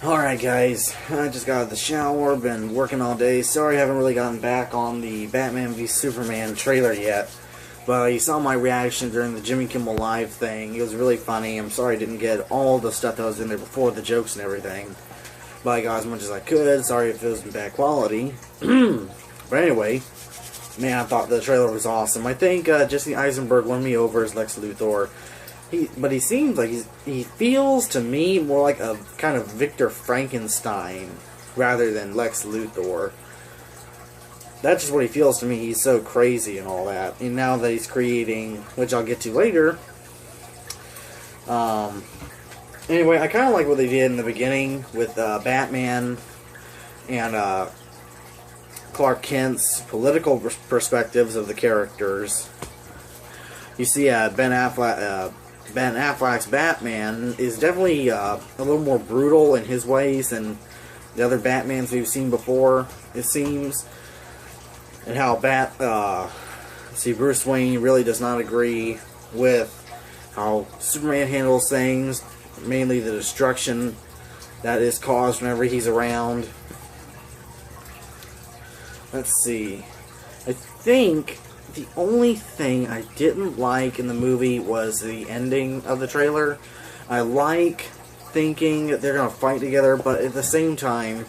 Alright guys, I just got out of the shower, been working all day. Sorry I haven't really gotten back on the Batman v Superman trailer yet. But you saw my reaction during the Jimmy Kimmel Live thing. It was really funny. I'm sorry I didn't get all the stuff that was in there before, the jokes and everything. But I got as much as I could. Sorry if it was in bad quality. But anyway, man, I thought the trailer was awesome. I think Jesse Eisenberg won me over as Lex Luthor. But he seems like he feels to me more like a kind of Victor Frankenstein rather than Lex Luthor. That's just what he feels to me. He's so crazy and all that. And now that he's creating, which I'll get to later. Anyway, I kind of like what they did in the beginning with Batman and Clark Kent's political perspectives of the characters. You see Ben Affleck's Batman is definitely a little more brutal in his ways than the other Batmans we've seen before, it seems. And how Bruce Wayne really does not agree with how Superman handles things, mainly the destruction that is caused whenever he's around. Let's see. I think the only thing I didn't like in the movie was the ending of the trailer. I like thinking that they're going to fight together, but at the same time...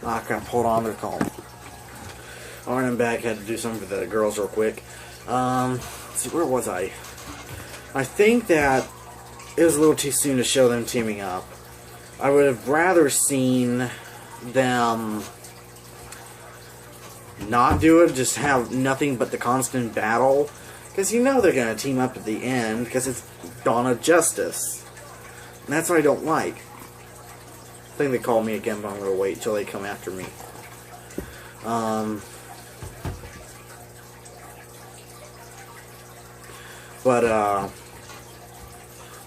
Ah, crap, hold on, they're calling. Alright, I'm back. Had to do something for the girls real quick. Let's see, where was I? I think that it was a little too soon to show them teaming up. I would have rather seen them not do it, just have nothing but the constant battle, because you know they're going to team up at the end, because it's Dawn of Justice. And that's what I don't like. I think they called me again, but I'm going to wait until they come after me. I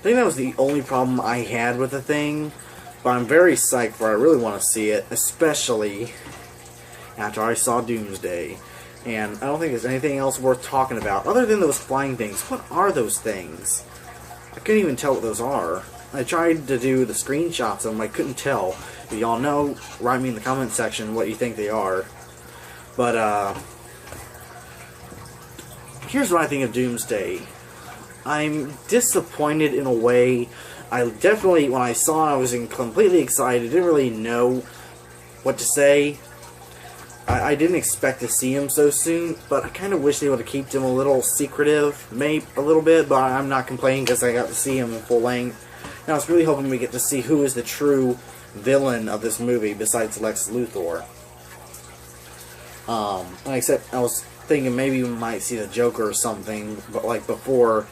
think that was the only problem I had with the thing, but I'm very psyched for it. I really want to see it, especially after I saw Doomsday. And I don't think there's anything else worth talking about other than those flying things. What are those things? I couldn't even tell what those are. I tried to do the screenshots of them. I couldn't tell. If y'all know, write me in the comment section what you think they are. But, here's what I think of Doomsday. I'm disappointed in a way. I definitely, when I saw it, I was completely excited. Didn't really know what to say. I didn't expect to see him so soon, but I kind of wish they would have kept him a little secretive, maybe a little bit, but I'm not complaining because I got to see him in full length. And I was really hoping we get to see who is the true villain of this movie besides Lex Luthor. Except I was thinking maybe we might see the Joker or something, but like before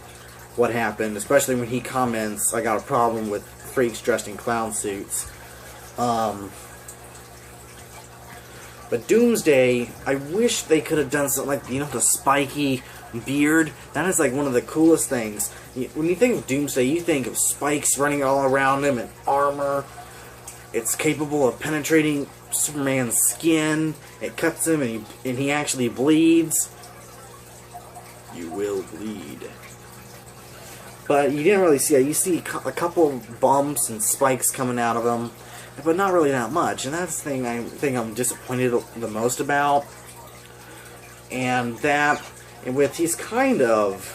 what happened, especially when he comments, I got a problem with freaks dressed in clown suits. But Doomsday, I wish they could have done something like, you know, the spiky beard. That is like one of the coolest things. When you think of Doomsday, you think of spikes running all around him and armor. It's capable of penetrating Superman's skin. It cuts him and he actually bleeds. You will bleed. But you didn't really see it. You see a couple of bumps and spikes coming out of him, but not really that much. And that's the thing I think I'm disappointed the most about. And with he's kind of,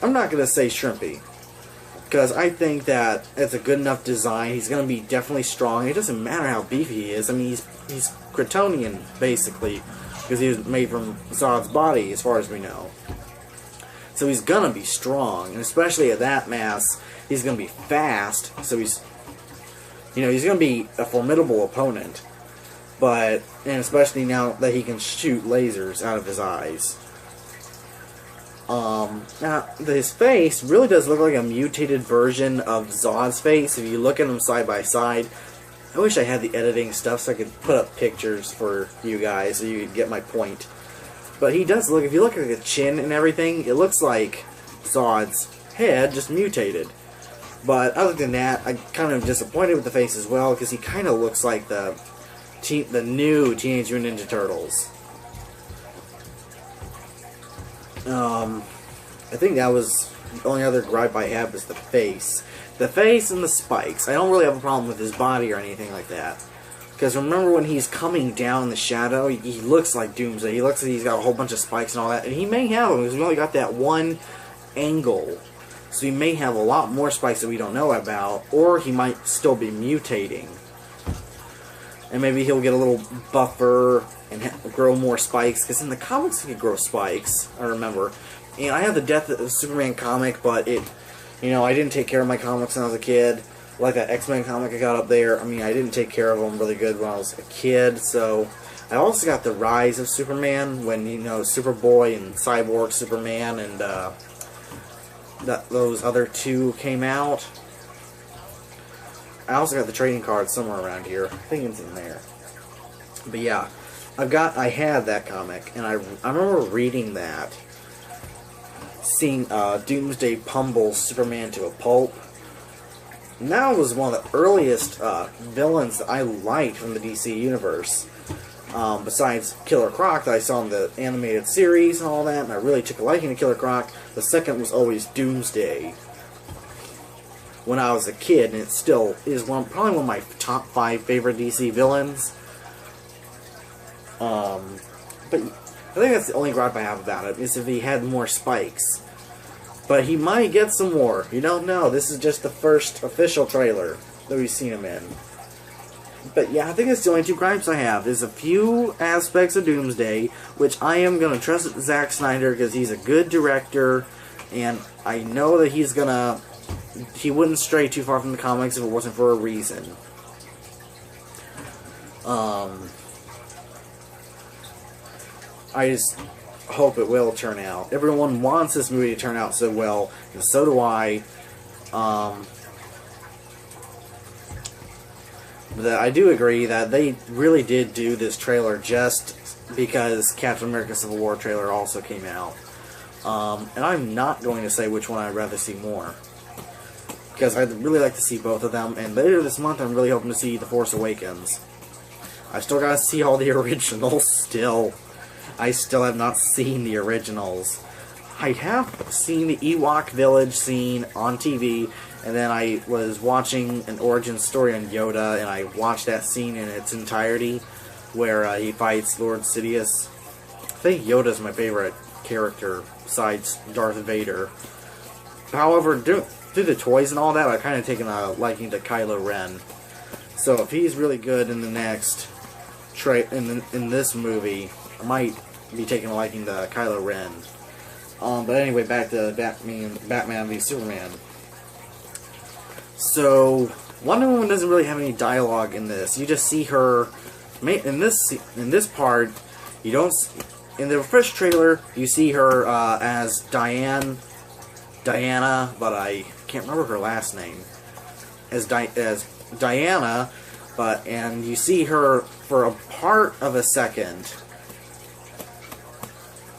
I'm not going to say shrimpy, because I think that it's a good enough design. He's going to be definitely strong. It doesn't matter how beefy he is. I mean, he's Kryptonian, basically, because he was made from Zod's body, as far as we know. So he's gonna be strong, and especially at that mass, he's gonna be fast. So he's gonna be a formidable opponent. And especially now that he can shoot lasers out of his eyes. Now his face really does look like a mutated version of Zod's face. If you look at them side by side, I wish I had the editing stuff so I could put up pictures for you guys so you could get my point. But he does look, if you look at the chin and everything, it looks like Zod's head, just mutated. But other than that, I'm kind of disappointed with the face as well, because he kind of looks like the new Teenage Mutant Ninja Turtles. I think that was the only other gripe I have is the face. The face and the spikes. I don't really have a problem with his body or anything like that. Because remember when he's coming down the shadow, he looks like Doomsday. He looks like he's got a whole bunch of spikes and all that. And he may have them because we only got that one angle. So he may have a lot more spikes that we don't know about. Or he might still be mutating. And maybe he'll get a little buffer and grow more spikes. Because in the comics he could grow spikes, I remember. And I have the Death of Superman comic, but it, you know, I didn't take care of my comics when I was a kid. Like that X-Men comic I got up there, I mean, I didn't take care of them really good when I was a kid, so... I also got the Rise of Superman, when, you know, Superboy and Cyborg Superman and, those other two came out. I also got the trading card somewhere around here. I think it's in there. But yeah, I had that comic, and I remember reading that. Seeing, Doomsday pummel Superman to a pulp. And that was one of the earliest villains that I liked from the DC Universe. Besides Killer Croc that I saw in the animated series and all that, and I really took a liking to Killer Croc, the second was always Doomsday. When I was a kid, and it still is probably one of my top 5 favorite DC villains. But I think that's the only gripe I have about it, is if he had more spikes. But he might get some more. You don't know. This is just the first official trailer that we've seen him in. But yeah, I think that's the only 2 gripes I have. There's a few aspects of Doomsday, which I am going to trust Zack Snyder because he's a good director. And I know that he wouldn't stray too far from the comics if it wasn't for a reason. I just hope it will turn out. Everyone wants this movie to turn out so well, and so do I. But I do agree that they really did do this trailer just because Captain America Civil War trailer also came out. And I'm not going to say which one I'd rather see more, because I'd really like to see both of them, and later this month I'm really hoping to see The Force Awakens. I still gotta see all the originals still. I still have not seen the originals. I have seen the Ewok Village scene on TV, and then I was watching an origin story on Yoda, and I watched that scene in its entirety, where he fights Lord Sidious. I think Yoda's my favorite character, besides Darth Vader. However, through the toys and all that, I've kind of taken a liking to Kylo Ren. So if he's really good in the next in this movie, I might be taking a liking to Kylo Ren. But anyway, back to Batman v Superman. So Wonder Woman doesn't really have any dialogue in this. You just see her in this part. You don't. In the first trailer, you see her as Diana, but I can't remember her last name. As Diana, and you see her for a part of a second,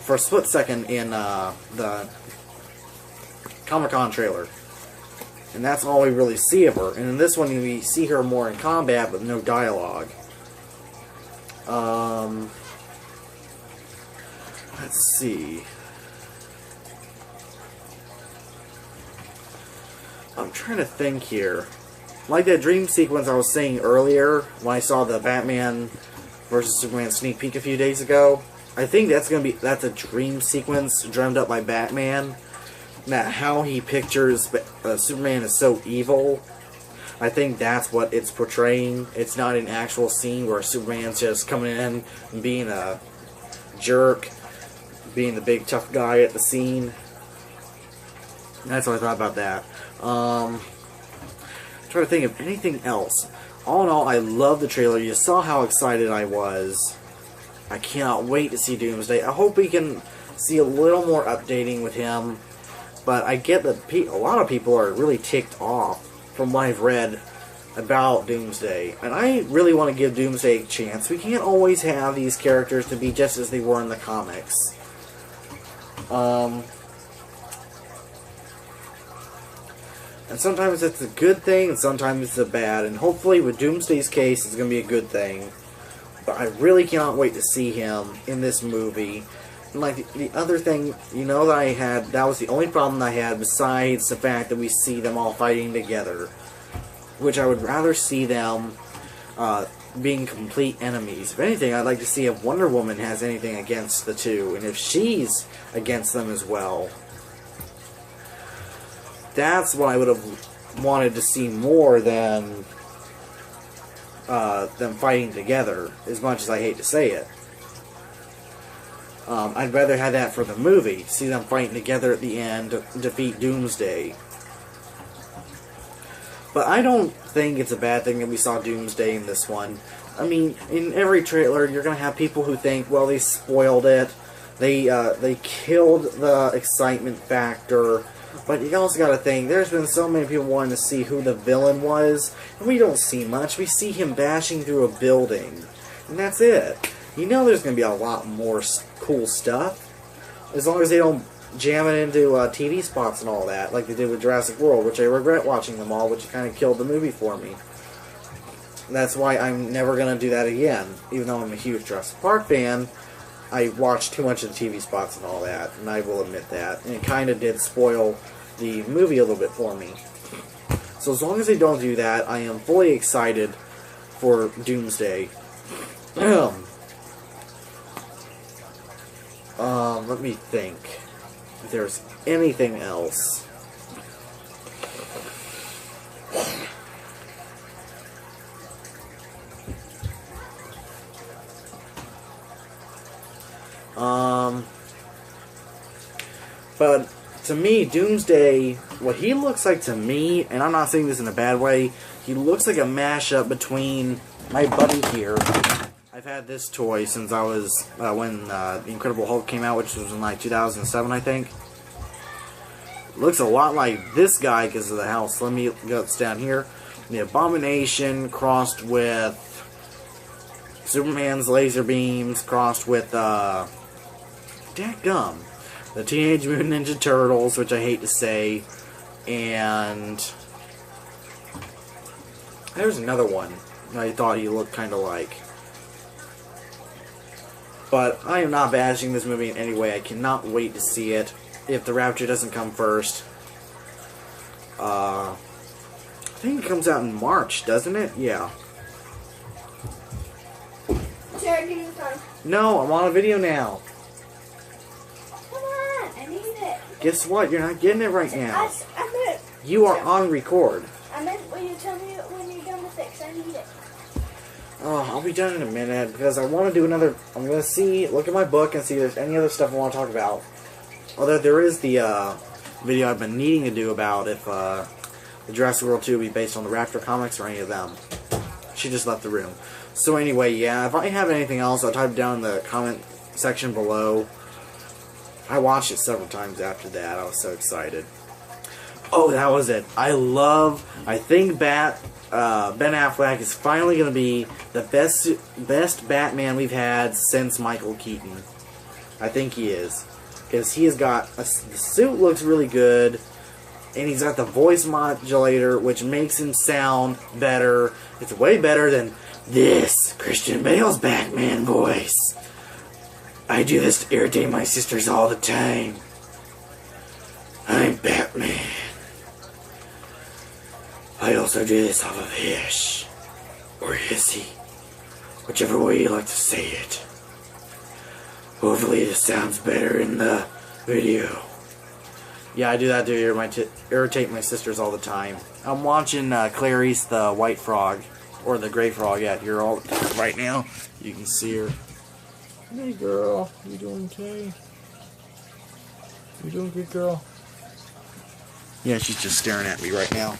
for a split second in the Comic-Con trailer. And that's all we really see of her. And in this one, we see her more in combat, but no dialogue. Let's see. I'm trying to think here. Like that dream sequence I was saying earlier, when I saw the Batman vs. Superman sneak peek a few days ago, I think that's a dream sequence dreamt up by Batman. That how he pictures Superman is so evil. I think that's what it's portraying. It's not an actual scene where Superman's just coming in and being a jerk, being the big tough guy at the scene. That's what I thought about that. I'm trying to think of anything else. All in all, I love the trailer. You saw how excited I was. I cannot wait to see Doomsday. I hope we can see a little more updating with him. But I get that a lot of people are really ticked off from what I've read about Doomsday. And I really want to give Doomsday a chance. We can't always have these characters to be just as they were in the comics. And sometimes it's a good thing, and sometimes it's a bad. And hopefully with Doomsday's case, it's going to be a good thing. But I really cannot wait to see him in this movie. like, the other thing, you know, that I had, that was the only problem I had besides the fact that we see them all fighting together. Which I would rather see them being complete enemies. If anything, I'd like to see if Wonder Woman has anything against the two, and if she's against them as well. That's what I would have wanted to see more than them fighting together, as much as I hate to say it. I'd rather have that for the movie, see them fighting together at the end to defeat Doomsday. But I don't think it's a bad thing that we saw Doomsday in this one. I mean, in every trailer, you're going to have people who think, well, they spoiled it. They killed the excitement factor. But you also got to think, there's been so many people wanting to see who the villain was. And we don't see much. We see him bashing through a building. And that's it. You know there's going to be a lot more cool stuff. As long as they don't jam it into TV spots and all that, like they did with Jurassic World, which I regret watching them all, which kind of killed the movie for me. That's why I'm never going to do that again. Even though I'm a huge Jurassic Park fan, I watched too much of the TV spots and all that, and I will admit that. And it kind of did spoil the movie a little bit for me. So as long as they don't do that, I am fully excited for Doomsday. Let me think if there's anything else. But to me, Doomsday, what he looks like to me, and I'm not saying this in a bad way, he looks like a mashup between my buddy here. I've had this toy since I was, when The Incredible Hulk came out, which was in like 2007, I think. Looks a lot like this guy because of the house. Let me go down here. The Abomination crossed with Superman's laser beams, crossed with, dadgum, the Teenage Mutant Ninja Turtles, which I hate to say, and there's another one I thought he looked kind of like. But I am not bashing this movie in any way. I cannot wait to see it. If the Rapture doesn't come first. I think it comes out in March, doesn't it? Yeah. Sarah, give me the phone. No, I'm on a video now. Come on, I need it. Guess what? You're not getting it right now. I meant, You are on record. I meant when you tell me when you're done with it, 'cause I need it. Oh, I'll be done in a minute because I want to do another. I'm going to see, look at my book and see if there's any other stuff I want to talk about. Although there is the video I've been needing to do about if the Jurassic World 2 will be based on the Raptor comics or any of them. She just left the room. So anyway, yeah, if I have anything else, I'll type it down in the comment section below. I watched it several times after that. I was so excited. Oh, that was it. I think Ben Affleck is finally going to be the best Batman we've had since Michael Keaton. I think he is. Because he has got, the suit looks really good, and he's got the voice modulator, which makes him sound better. It's way better than this Christian Bale's Batman voice. I do this to irritate my sisters all the time. I'm Batman. I also do this off of Hish. Or Hissy. Whichever way you like to say it. Hopefully this sounds better in the video. Yeah, I do that to irritate my sisters all the time. I'm watching Clarice the White Frog. Or the Gray Frog out here all the time right now. You can see her. Hey girl, you doing okay? You doing good, girl? Yeah, she's just staring at me right now.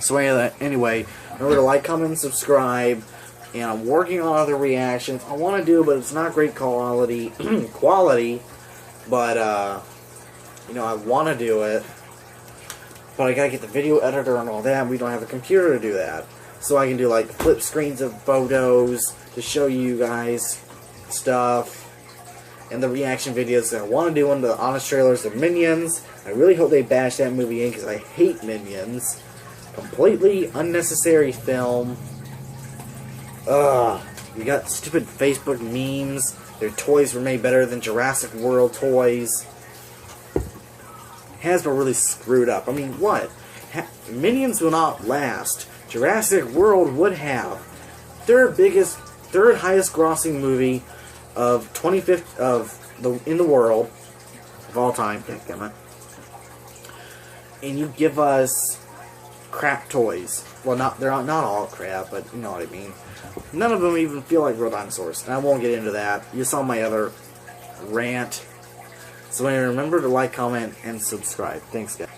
So anyway, remember to like, comment, and subscribe. And I'm working on other reactions. I want to do, but it's not great quality. But you know, I want to do it. But I gotta get the video editor and all that. We don't have a computer to do that. So I can do like flip screens of photos to show you guys stuff. And the reaction videos that I want to do on the honest trailers of Minions. I really hope they bash that movie in because I hate Minions. Completely unnecessary film. You got stupid Facebook memes Their toys were made better than Jurassic World toys. Hasbro really screwed up. I mean, what? Minions will not last. Jurassic World would have. Third highest grossing movie of in the world of all time. Damn it. And you give us crap toys. Well, they're not all crap, but you know what I mean. None of them even feel like real dinosaurs. And I won't get into that. You saw my other rant. So anyway, remember to like, comment, and subscribe. Thanks, guys.